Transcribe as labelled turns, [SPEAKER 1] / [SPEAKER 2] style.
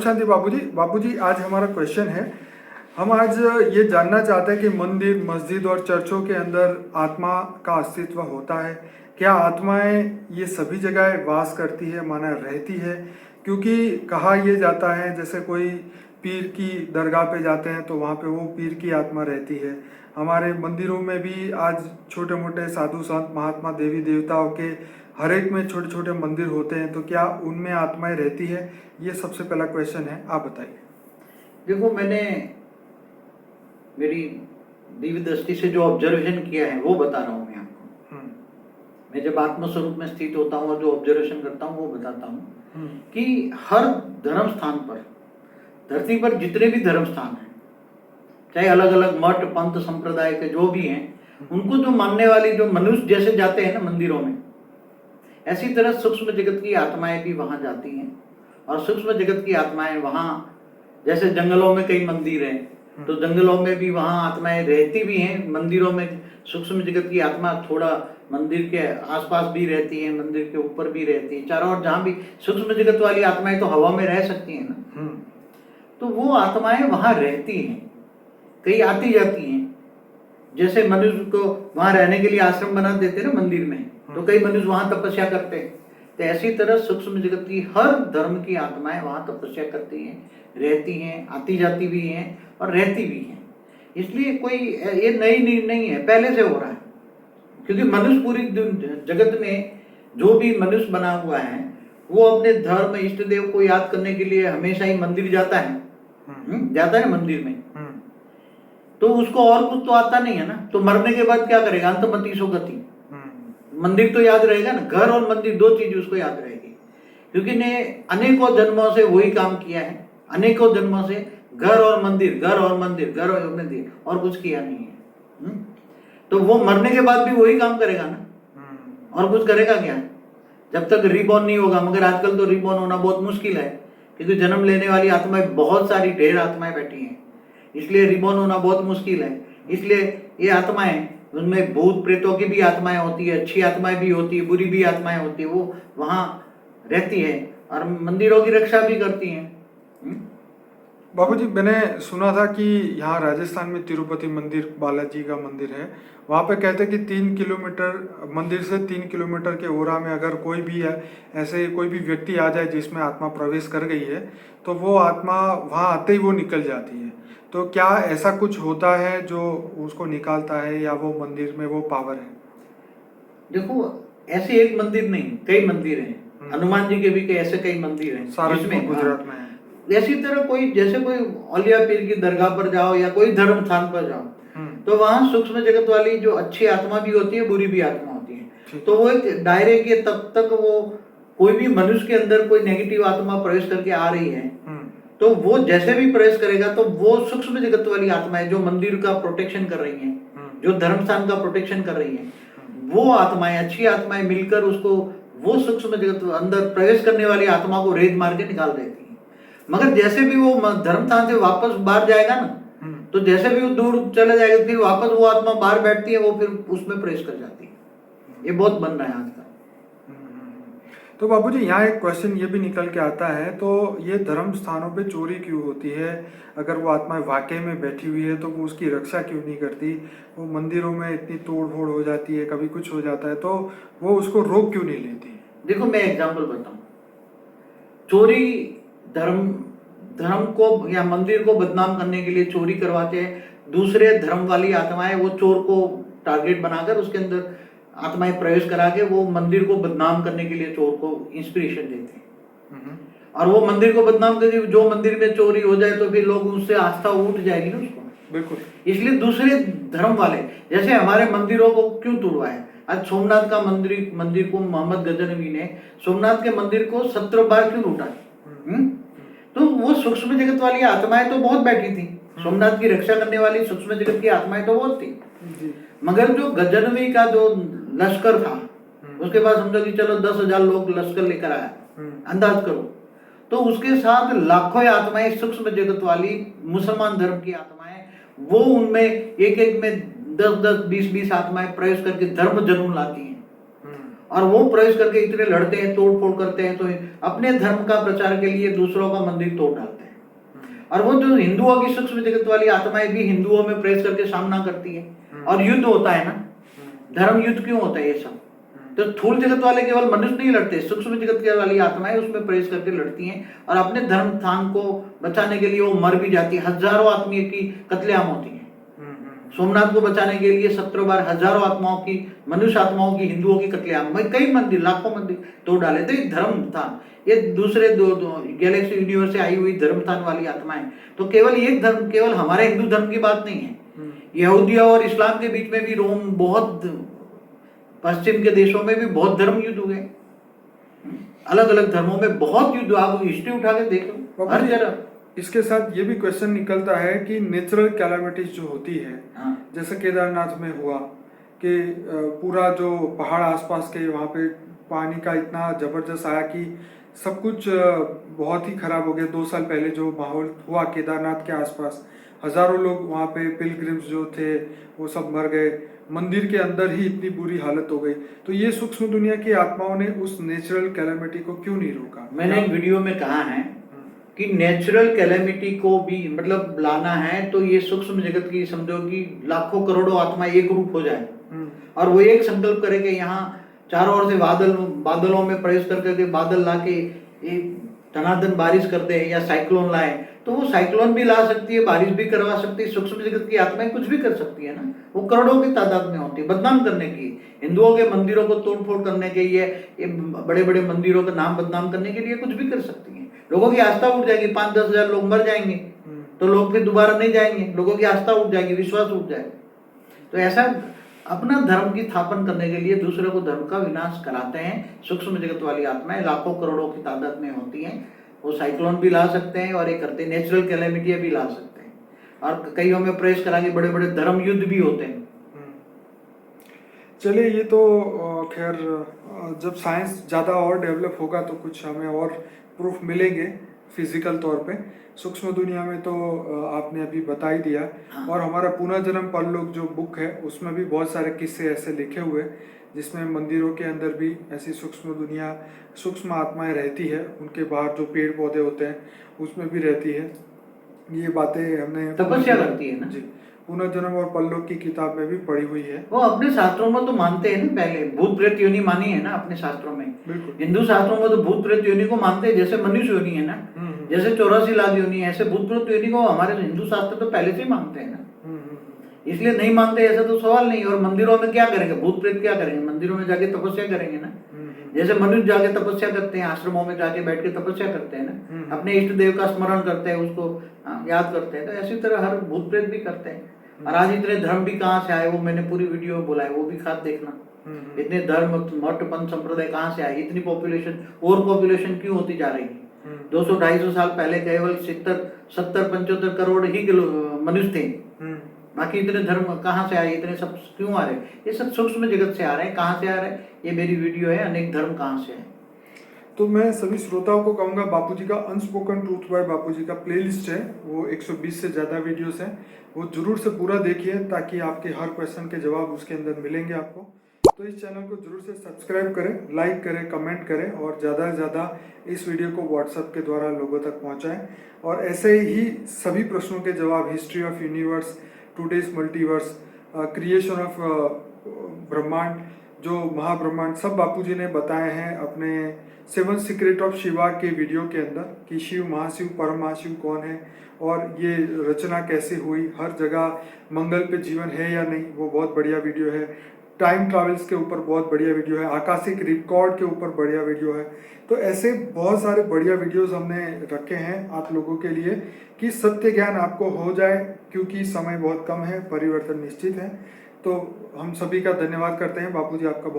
[SPEAKER 1] शांति बाबूजी आज हमारा क्वेश्चन है। हम आज ये जानना चाहते हैं कि मंदिर, मस्जिद और चर्चों के अंदर आत्मा का अस्तित्व होता है। क्या आत्माएं ये सभी जगह वास करती है, माना रहती है? क्योंकि कहा यह जाता है जैसे कोई पीर की दरगाह पे जाते हैं तो वहाँ पे वो पीर की आत्मा रहती है। हमारे मंदिरों में भी आज छोटे मोटे साधु संत महात्मा देवी देवताओं के हर एक में छोटे छोटे मंदिर होते हैं, तो क्या उनमें आत्माएं रहती है? ये सबसे पहला क्वेश्चन है, आप बताइए।
[SPEAKER 2] देखो, मैंने मेरी दिव्य दृष्टि से जो ऑब्जर्वेशन किया है वो बता रहा हूँ मैं आपको। मैं जब आत्म स्वरूप में स्थित होता हूँ और जो ऑब्जर्वेशन करता हूँ वो बताता हूँ कि हर धर्म स्थान पर, धरती पर जितने भी धर्म स्थान हैं, चाहे अलग अलग मठ पंथ संप्रदाय के जो भी हैं, उनको जो मानने वाली जो मनुष्य जैसे जाते हैं ना मंदिरों में, ऐसी तरह सूक्ष्म जगत की आत्माएं भी वहां जाती हैं। और सूक्ष्म जगत की आत्माएं वहां, जैसे जंगलों में कई मंदिर हैं, तो जंगलों में भी वहां आत्माएं रहती भी हैं। मंदिरों में सूक्ष्म जगत की आत्मा थोड़ा मंदिर के आसपास भी रहती है, मंदिर के ऊपर भी रहती है, चारों ओर जहां भी सूक्ष्म जगत वाली आत्माएं तो हवा में रह सकती हैं ना, तो वो आत्माएं वहां रहती हैं, कई आती जाती हैं। जैसे मनुष्य को वहां रहने के लिए आश्रम बना देते ना मंदिर में, तो कई मनुष्य वहां तपस्या करते हैं। तो ऐसी तरह सूक्ष्म जगत की हर धर्म की आत्माएं वहां तपस्या करती हैं, रहती हैं, आती जाती भी हैं और रहती भी हैं। इसलिए कोई ये नई नहीं है, पहले से हो रहा है। क्योंकि मनुष्य पूरी जगत में जो भी मनुष्य बना हुआ है वो अपने धर्म इष्ट देव को याद करने के लिए हमेशा ही मंदिर जाता है, जाता है मंदिर में। तो उसको और कुछ तो आता नहीं है ना, तो मरने के बाद क्या करेगा? अंतमति सो गति, मंदिर तो याद रहेगा ना। घर और मंदिर दो चीज उसको याद रहेगी, क्योंकि ने अनेकों जन्मों से वही काम किया है, अनेकों जन्मों से घर और मंदिर, घर और मंदिर, घर और मंदिर, और कुछ किया नहीं है। तो वो मरने के बाद भी वही काम करेगा ना, और कुछ करेगा क्या? जब तक रिबॉर्न नहीं होगा। मगर आजकल तो रिबॉर्न होना बहुत मुश्किल है, क्योंकि जन्म लेने वाली आत्माएं बहुत सारी, ढेर आत्माएं बैठी हैं, इसलिए रिबॉर्न होना बहुत मुश्किल है। इसलिए ये आत्माएं, उनमें भूत प्रेतों की भी आत्माएं होती है, अच्छी आत्माएं भी होती है, बुरी भी आत्माएं होती है, वो वहां रहती है और मंदिरों की रक्षा भी करती हैं।
[SPEAKER 1] बाबूजी, मैंने सुना था कि यहाँ राजस्थान में तिरुपति मंदिर, बालाजी का मंदिर है, वहाँ पे कहते हैं कि 3 किलोमीटर मंदिर से 3 किलोमीटर के ओरा में अगर कोई भी है, ऐसे कोई भी व्यक्ति आ जाए जिसमें आत्मा प्रवेश कर गई है, तो वो आत्मा वहाँ आते ही वो निकल जाती है। तो क्या ऐसा कुछ होता है जो उसको निकालता है, या वो मंदिर में वो पावर है?
[SPEAKER 2] देखो, ऐसे एक मंदिर नहीं, कई मंदिर हैं। हनुमान जी के भी ऐसे कई मंदिर हैं,
[SPEAKER 1] सारंगपुर गुजरात में है।
[SPEAKER 2] इसी तरह कोई, जैसे कोई औलिया पीर की दरगाह पर जाओ या कोई धर्म स्थान पर जाओ, तो वहां सूक्ष्म जगत वाली जो अच्छी आत्मा भी होती है, बुरी भी आत्मा होती है। तो वो एक दायरे के तब तक वो, कोई भी मनुष्य के अंदर कोई नेगेटिव आत्मा प्रवेश करके आ रही है, तो वो जैसे भी प्रवेश करेगा तो वो सूक्ष्म जगत वाली आत्माएं जो मंदिर का प्रोटेक्शन कर रही हैं, जो धर्म स्थान का प्रोटेक्शन कर रही हैं, वो आत्माएं, अच्छी आत्माएं मिलकर उसको, वो सूक्ष्म जगत अंदर प्रवेश करने वाली आत्मा को रेत मार के निकाल देती है। मगर जैसे भी वो धर्म स्थान से वापस बाहर जाएगा ना, तो जैसे भी वो दूर चला जाएगा, फिर वापस वो आत्मा बाहर बैठती है, वो फिर उसमें प्रवेश कर जाती है। ये बहुत बन रहा है आजकल।
[SPEAKER 1] तो बाबूजी, यहाँ एक क्वेश्चन ये भी निकल के आता है, तो ये धर्म स्थानों पे चोरी क्यों होती है? अगर वो आत्मा वाकई में बैठी हुई है तो वो उसकी रक्षा क्यों नहीं करती? वो मंदिरों में इतनी तोड़ फोड़ हो जाती है, कभी कुछ हो जाता है, तो वो उसको रोक क्यों नहीं लेती?
[SPEAKER 2] देखो, मैं एग्जाम्पल बताऊं। चोरी धर्म को या मंदिर को बदनाम करने के लिए चोरी करवाते हैं। दूसरे धर्म वाली आत्माएं वो चोर को टारगेट बनाकर उसके अंदर आत्माएं प्रवेश करा के वो मंदिर को बदनाम करने के लिए चोर को इंस्पिरेशन देते हैं। और वो मंदिर को बदनाम करके, जो मंदिर में चोरी हो जाए तो फिर लोग उससे आस्था उठ जाएगी ना उसको।
[SPEAKER 1] बिल्कुल।
[SPEAKER 2] इसलिए दूसरे धर्म वाले, जैसे हमारे मंदिरों को क्यों तोड़वाया? आज सोमनाथ का मंदिर को मोहम्मद गजनवी ने, सोमनाथ के मंदिर को 17 बार क्यों लूटा? तो वो सूक्ष्म जगत वाली आत्माएं तो बहुत बैठी थी, सोमनाथ की रक्षा करने वाली सूक्ष्म जगत की आत्माएं तो बहुत थी। मगर जो गजनवी का जो लश्कर था, उसके बाद समझो कि चलो 10,000 लोग लश्कर लेकर आया, अंदाज करो, तो उसके साथ लाखों आत्माएं सूक्ष्म जगत वाली मुसलमान धर्म की आत्माएं, वो उनमें एक एक में 10-10, 20-20 आत्माएं प्रवेश करके धर्म जुनून लाती हैं। और वो प्रवेश करके इतने लड़ते हैं, तोड़ फोड़ करते हैं, तो अपने धर्म का प्रचार के लिए दूसरों का मंदिर तोड़ डालते हैं। और वो जो हिंदुओं की सूक्ष्म जगत वाली आत्माएं भी हिंदुओं में प्रवेश करके सामना करती है, और युद्ध होता है ना, धर्म युद्ध क्यों होता है ये सब? तो स्थूल जगत वाले केवल मनुष्य नहीं लड़ते, सूक्ष्म जगत के वाली आत्माएं उसमें प्रवेश करके लड़ती हैं, और अपने धर्म स्थान को बचाने के लिए वो मर भी जाती है। हजारों आदमी की कत्लेआम होती है। सोमनाथ को बचाने के लिए 17 बार हजारों आत्माओं की, मनुष्य आत्माओं की, हिंदुओं की कत्लेआम, कई मंदिर, लाखों मंदिर तोड़ डाले। तो ये धर्म स्थान, ये दूसरे दो गैलेक्सी यूनिवर्स से आई हुई धर्म स्थान वाली आत्माएं, तो केवल एक धर्म, केवल हमारे हिंदू धर्म की बात नहीं है। यहूदिया और इस्लाम के बीच में भी रोम, बहुत पश्चिम के देशों में भी बहुत धर्म युद्ध हुए, अलग अलग धर्मों में बहुत युद्ध। आप हिस्ट्री उठा के देखो हर जगह।
[SPEAKER 1] इसके साथ ये भी क्वेश्चन निकलता है कि नेचुरल कैलामिटीज जो होती है, जैसे केदारनाथ में हुआ कि पूरा जो पहाड़ आसपास के वहाँ पे पानी का इतना जबरदस्त आया कि सब कुछ बहुत ही खराब हो गया। 2 साल पहले जो माहौल हुआ केदारनाथ के आसपास, हजारों लोग वहाँ पे पिलग्रिम्स जो थे वो सब मर गए, मंदिर के अंदर ही इतनी बुरी हालत हो गई। तो ये सूक्ष्म दुनिया की आत्माओं ने उस नेचुरल कैलामिटी को क्यों नहीं रोका?
[SPEAKER 2] मैंने एक वीडियो में कहा है कि नेचुरल कैलेमिटी को भी मतलब लाना है तो ये सूक्ष्म जगत की, समझो कि लाखों करोड़ों आत्मा एक रूप हो जाए, और वो एक संकल्प करे कि यहाँ चारों ओर से बादलों में प्रवेश करके बादल ला के धनाधन बारिश कर दे, या साइक्लोन लाए, तो वो साइक्लोन भी ला सकती है, बारिश भी करवा सकती है। सूक्ष्म जगत की आत्माएं कुछ भी कर सकती है ना, वो करोड़ों की तादाद में होती है, बदनाम करने की, हिंदुओं के मंदिरों को तोड़फोड़ करने के लिए, बड़े बड़े मंदिरों का नाम बदनाम करने के लिए कुछ भी कर सकती है। लोगों की आस्था उठ जाएगी, 5-10 हजार लोग मर जाएंगे तो लोग फिर दोबारा नहीं जाएंगे, लोगों की आस्था उठ जाएगी, विश्वास उठ जाएगा। तो ऐसा अपना धर्म की स्थापन करने के लिए दूसरे को धर्म का विनाश कराते हैं। सूक्ष्म जगत वाली आत्माएं लाखों करोड़ों की तादाद में होती हैं, वो साइक्लोन भी ला सकते हैं और ये करते हैं, नेचुरल कैलेमिटियां भी ला सकते हैं, और कईयों में प्रवेश करा के बड़े बड़े धर्म युद्ध भी होते हैं।
[SPEAKER 1] चलिए, ये तो खैर जब साइंस ज़्यादा और डेवलप होगा तो कुछ हमें और प्रूफ मिलेंगे फिजिकल तौर पे। सूक्ष्म दुनिया में तो आपने अभी बता ही दिया। और हमारा पुनर्जन्म परलोक जो बुक है उसमें भी बहुत सारे किस्से ऐसे लिखे हुए जिसमें मंदिरों के अंदर भी ऐसी सूक्ष्म दुनिया, सूक्ष्म आत्माएं रहती है, उनके बाहर जो पेड़ पौधे होते हैं उसमें भी रहती है। ये बातें हमने
[SPEAKER 2] तपस्या करती है ना
[SPEAKER 1] जी, पुनर्जन्म और परलोक की किताब में भी पढ़ी हुई है।
[SPEAKER 2] वो अपने शास्त्रों में तो मानते हैं ना, पहले भूत प्रेत योनि मानी है ना अपने शास्त्रों में।
[SPEAKER 1] बिल्कुल,
[SPEAKER 2] हिंदू शास्त्रों में तो भूत प्रेत योनि को मानते हैं, जैसे मनुष्य योनि है ना, जैसे 84 लाख योनि है, ऐसे भूत प्रेत योनि को हमारे हिंदू शास्त्र तो पहले से ही मानते हैं ना। इसलिए नहीं मानते ऐसा तो सवाल नहीं। और मंदिरों में क्या करेंगे, भूत प्रेत क्या करेंगे? मंदिरों में जाके तपस्या करेंगे ना, जैसे मनुष्य जाके तपस्या करते हैं, आश्रमों में जाके बैठ के तपस्या करते हैं ना, अपने इष्ट देव का स्मरण करते हैं, उसको याद करते हैं, तो ऐसी तरह हर भूत प्रेत भी करते हैं। और आज इतने धर्म भी कहाँ से आए, वो मैंने पूरी वीडियो में बोला है, वो भी खास देखना। इतने धर्म, मठ, पंथ, संप्रदाय कहाँ से आए, इतनी पॉपुलेशन, और पॉपुलेशन क्यों होती जा रही है? 200-250 साल पहले केवल 70-75 करोड़ ही मनुष्य थे, बाकी इतने धर्म कहाँ से आए, इतने सब क्यों आ रहे? ये सब सूक्ष्म जगत से आ रहे हैं। कहाँ से आ रहे हैं? ये मेरी वीडियो है, अनेक धर्म कहाँ से है।
[SPEAKER 1] तो मैं सभी श्रोताओं को कहूँगा, बापूजी का अनस्पोकन ट्रूथ बाय बापूजी का प्लेलिस्ट है, वो 120 से ज़्यादा वीडियोस हैं, वो जरूर से पूरा देखिए ताकि आपके हर क्वेश्चन के जवाब उसके अंदर मिलेंगे आपको। तो इस चैनल को जरूर से सब्सक्राइब करें, लाइक करें, कमेंट करें, और ज़्यादा से ज़्यादा इस वीडियो को व्हाट्सएप के द्वारा लोगों तक पहुँचाएँ। और ऐसे ही सभी प्रश्नों के जवाब, history of universe, today's multiverse, creation of ब्रह्मांड, जो महाब्रह्मांड, सब बापूजी ने बताए हैं अपने 7 सीक्रेट ऑफ शिवा के वीडियो के अंदर, कि शिव, महाशिव, परम महाशिव कौन है और ये रचना कैसे हुई, हर जगह मंगल पे जीवन है या नहीं, वो बहुत बढ़िया वीडियो है। टाइम ट्रैवल्स के ऊपर बहुत बढ़िया वीडियो है, आकाशिक रिकॉर्ड के ऊपर बढ़िया वीडियो है। तो ऐसे बहुत सारे बढ़िया वीडियोस हमने रखे हैं आप लोगों के लिए कि सत्य ज्ञान आपको हो जाए, क्योंकि समय बहुत कम है, परिवर्तन निश्चित है। तो हम सभी का धन्यवाद करते हैं बापूजी, आपका